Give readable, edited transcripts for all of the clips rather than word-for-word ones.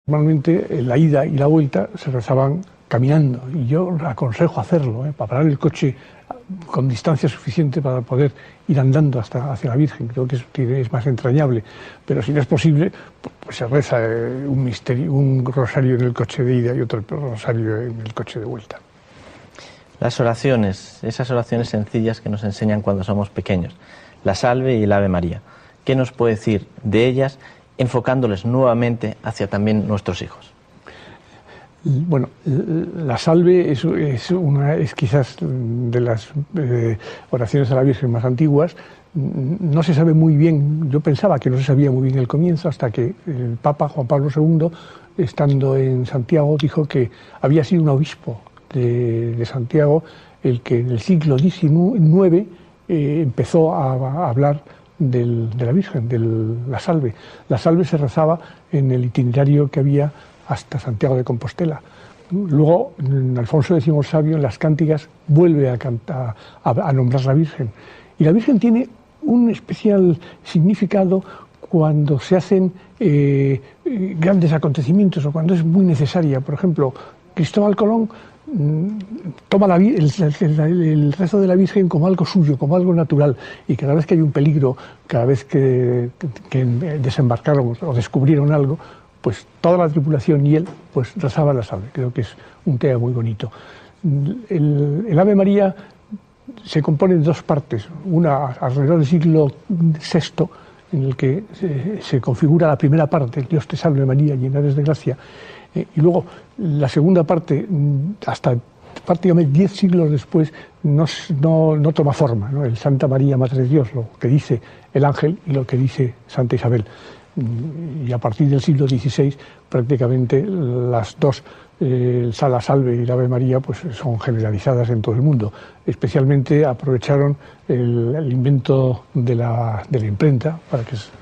Normalmente la ida y la vuelta se rezaban caminando, y yo aconsejo hacerlo, para parar el coche con distancia suficiente para poder ir andando hacia la Virgen. Creo que es más entrañable, pero si no es posible, pues se reza un rosario en el coche de ida y otro rosario en el coche de vuelta. Las oraciones, esas oraciones sencillas que nos enseñan cuando somos pequeños, la Salve y el Ave María, ¿qué nos puede decir de ellas, enfocándoles nuevamente hacia también nuestros hijos? Bueno, la Salve es quizás de las oraciones a la Virgen más antiguas. No se sabe muy bien, yo pensaba que no se sabía muy bien el comienzo, hasta que el Papa Juan Pablo II, estando en Santiago, dijo que había sido un obispo de Santiago el que en el siglo XIX empezó a hablar de la Virgen, de la Salve. La Salve se rezaba en el itinerario que había hasta Santiago de Compostela. Luego, Alfonso X el Sabio, en las cánticas, vuelve a nombrar la Virgen. Y la Virgen tiene un especial significado cuando se hacen grandes acontecimientos o cuando es muy necesaria. Por ejemplo, Cristóbal Colón toma el rezo de la Virgen como algo suyo, como algo natural, y cada vez que hay un peligro, cada vez que desembarcaron o descubrieron algo, pues toda la tripulación y él pues rezaban la Salve. Creo que es un tema muy bonito. El Ave María se compone de dos partes, una alrededor del siglo VI, en el que se configura la primera parte, Dios te salve María, llena eres de gracia, y luego la segunda parte, hasta prácticamente 10 siglos después, no toma forma, ¿no? El Santa María, Madre de Dios, lo que dice el ángel y lo que dice Santa Isabel. Y a partir del siglo XVI, prácticamente las dos, la Salve y la Ave María, pues son generalizadas en todo el mundo. Especialmente aprovecharon el invento de la imprenta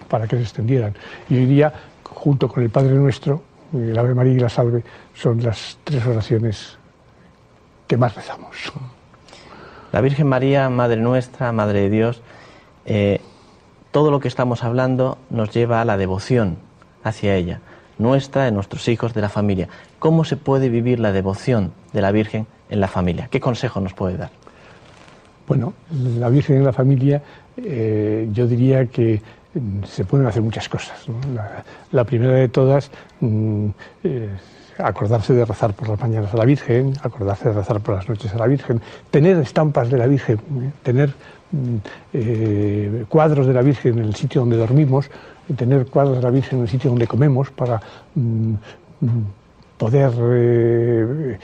para que se extendieran. Y hoy día, junto con el Padre Nuestro, el Ave María y la Salve son las tres oraciones que más rezamos. La Virgen María, Madre Nuestra, Madre de Dios, todo lo que estamos hablando nos lleva a la devoción hacia ella, nuestra, de nuestros hijos, de la familia. ¿Cómo se puede vivir la devoción de la Virgen en la familia? ¿Qué consejo nos puede dar? Bueno, la Virgen en la familia, yo diría que se pueden hacer muchas cosas, ¿no? La primera de todas, acordarse de rezar por las mañanas a la Virgen, acordarse de rezar por las noches a la Virgen, tener estampas de la Virgen, tener cuadros de la Virgen en el sitio donde dormimos, tener cuadros de la Virgen en el sitio donde comemos, para poder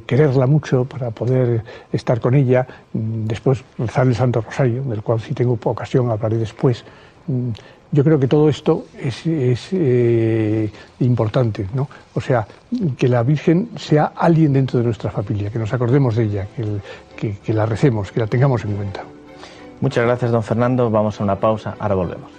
quererla mucho, para poder estar con ella. Después rezar el Santo Rosario, del cual, si tengo ocasión, hablaré después. Yo creo que todo esto es importante, ¿no? O sea, que la Virgen sea alguien dentro de nuestra familia, que nos acordemos de ella, que la recemos, que la tengamos en cuenta. Muchas gracias, don Fernando. Vamos a una pausa, ahora volvemos.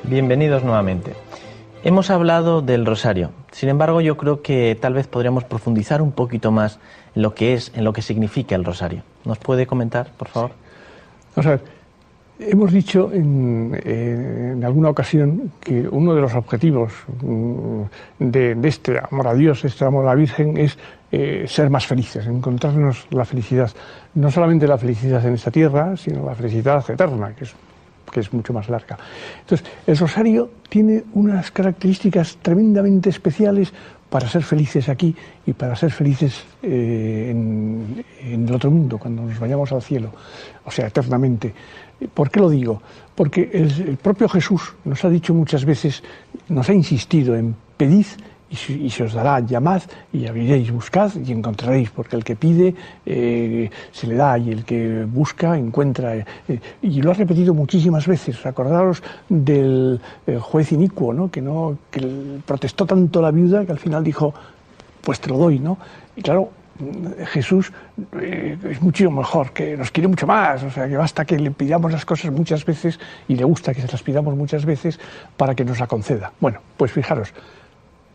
Bienvenidos nuevamente. Hemos hablado del rosario. Sin embargo, yo creo que tal vez podríamos profundizar un poquito más en lo que significa el rosario. ¿Nos puede comentar, por favor? Sí. Vamos a ver, Hemos dicho en alguna ocasión que uno de los objetivos de este amor a Dios, este amor a la Virgen, es ser más felices, encontrarnos la felicidad. No solamente la felicidad en esta tierra, sino la felicidad eterna, que es mucho más larga. Entonces, el rosario tiene unas características tremendamente especiales para ser felices aquí y para ser felices en el otro mundo, cuando nos vayamos al cielo, o sea, eternamente. ¿Por qué lo digo? Porque el propio Jesús nos ha dicho muchas veces, nos ha insistido en pedid y se os dará, llamad y abriréis, buscad y encontraréis, porque el que pide se le da y el que busca encuentra. Y lo ha repetido muchísimas veces. Acordaros del juez inicuo, ¿no? Que protestó tanto la viuda que al final dijo, pues te lo doy, ¿no? Y claro, Jesús es mucho mejor, que nos quiere mucho más, o sea, que basta que le pidamos las cosas muchas veces y le gusta que se las pidamos muchas veces para que nos la conceda. Bueno, pues fijaros,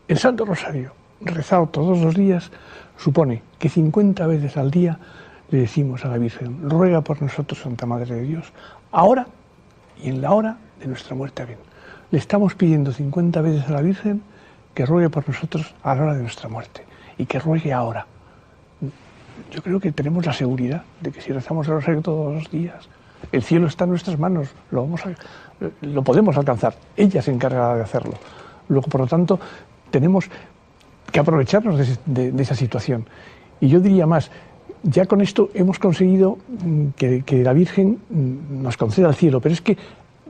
el Santo Rosario, rezado todos los días, supone que 50 veces al día le decimos a la Virgen, ruega por nosotros, Santa Madre de Dios, ahora y en la hora de nuestra muerte. Amén. Le estamos pidiendo 50 veces a la Virgen que ruegue por nosotros a la hora de nuestra muerte y que ruegue ahora. Yo creo que tenemos la seguridad de que si rezamos el rosario todos los días, el cielo está en nuestras manos, lo podemos alcanzar, ella se encargará de hacerlo. Luego, por lo tanto, tenemos que aprovecharnos de esa situación. Y yo diría más, ya con esto hemos conseguido que la Virgen nos conceda el cielo, pero es que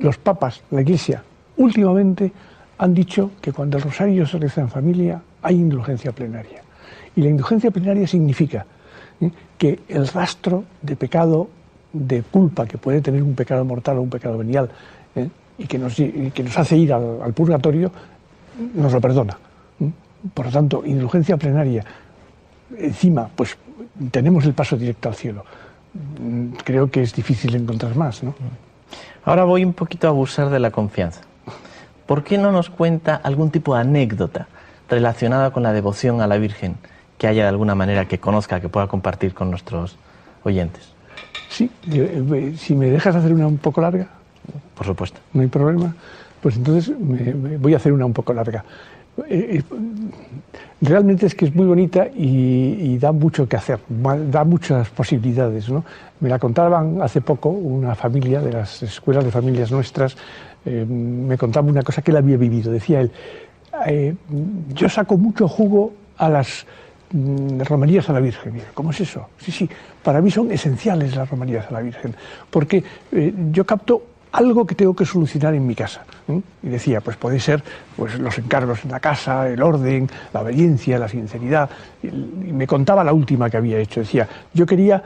los papas, la Iglesia, últimamente han dicho que cuando el rosario se reza en familia hay indulgencia plenaria. Y la indulgencia plenaria significa que el rastro de pecado, de culpa que puede tener un pecado mortal o un pecado venial, y que nos hace ir al purgatorio, nos lo perdona. Por lo tanto, indulgencia plenaria. Encima, pues tenemos el paso directo al cielo. Creo que es difícil encontrar más, ¿no? Ahora voy un poquito a abusar de la confianza. ¿Por qué no nos cuenta algún tipo de anécdota relacionada con la devoción a la Virgen que haya de alguna manera que conozca, que pueda compartir con nuestros oyentes? Sí, si me dejas hacer una un poco larga. Por supuesto. No hay problema. Pues entonces voy a hacer una un poco larga. Realmente es que es muy bonita y da mucho que hacer, da muchas posibilidades, ¿no? Me la contaban hace poco una familia de las escuelas de familias nuestras, me contaba una cosa que él había vivido. Decía él, yo saco mucho jugo a las romerías a la Virgen. ¿Cómo es eso? Sí, para mí son esenciales las romerías a la Virgen, porque yo capto algo que tengo que solucionar en mi casa. Y decía, pues puede ser pues, los encargos en la casa, el orden, la obediencia, la sinceridad. Y me contaba la última que había hecho. Decía, yo quería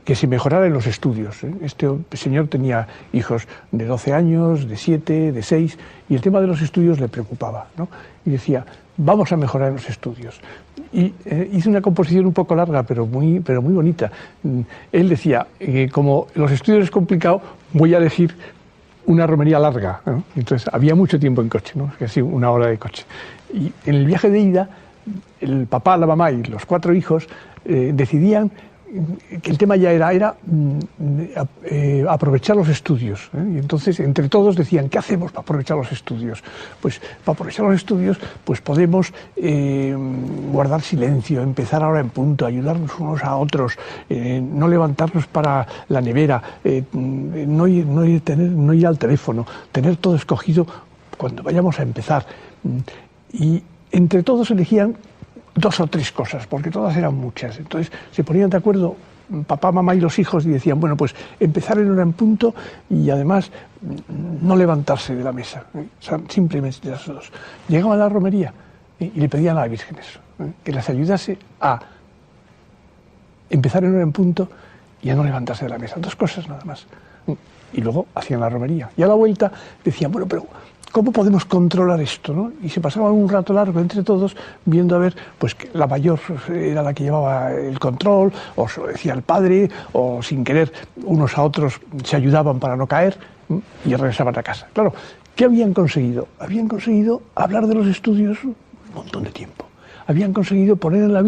que se mejorara en los estudios. Este señor tenía hijos de 12 años, de 7, de 6, y el tema de los estudios le preocupaba, ¿no? Y decía, vamos a mejorar en los estudios. Y hice una composición un poco larga, pero muy bonita. Él decía, como los estudios es complicado, voy a elegir una romería larga, ¿no? Entonces había mucho tiempo en coche, ¿no? Casi una hora de coche. Y en el viaje de ida, el papá, la mamá y los 4 hijos decidían que el tema ya era aprovechar los estudios, ¿eh? Y entonces entre todos decían, ¿qué hacemos para aprovechar los estudios? Pues para aprovechar los estudios pues podemos guardar silencio, empezar ahora en punto, ayudarnos unos a otros, no levantarnos para la nevera, no ir al teléfono, tener todo escogido cuando vayamos a empezar. Y entre todos elegían 2 o 3 cosas, porque todas eran muchas. Entonces se ponían de acuerdo papá, mamá y los hijos y decían, bueno, pues empezar en hora en punto y además no levantarse de la mesa. O sea, simplemente las 2. Llegaban a la romería y le pedían a la Virgen eso, que las ayudase a empezar en hora en punto y a no levantarse de la mesa. 2 cosas nada más. Y luego hacían la romería. Y a la vuelta decían, bueno, pero ¿cómo podemos controlar esto, no? Y se pasaban un rato largo entre todos viendo a ver, pues que la mayor era la que llevaba el control, o se lo decía el padre, o sin querer unos a otros se ayudaban para no caer y regresaban a casa. Claro, ¿qué habían conseguido? Habían conseguido hablar de los estudios un montón de tiempo. Habían conseguido poner en la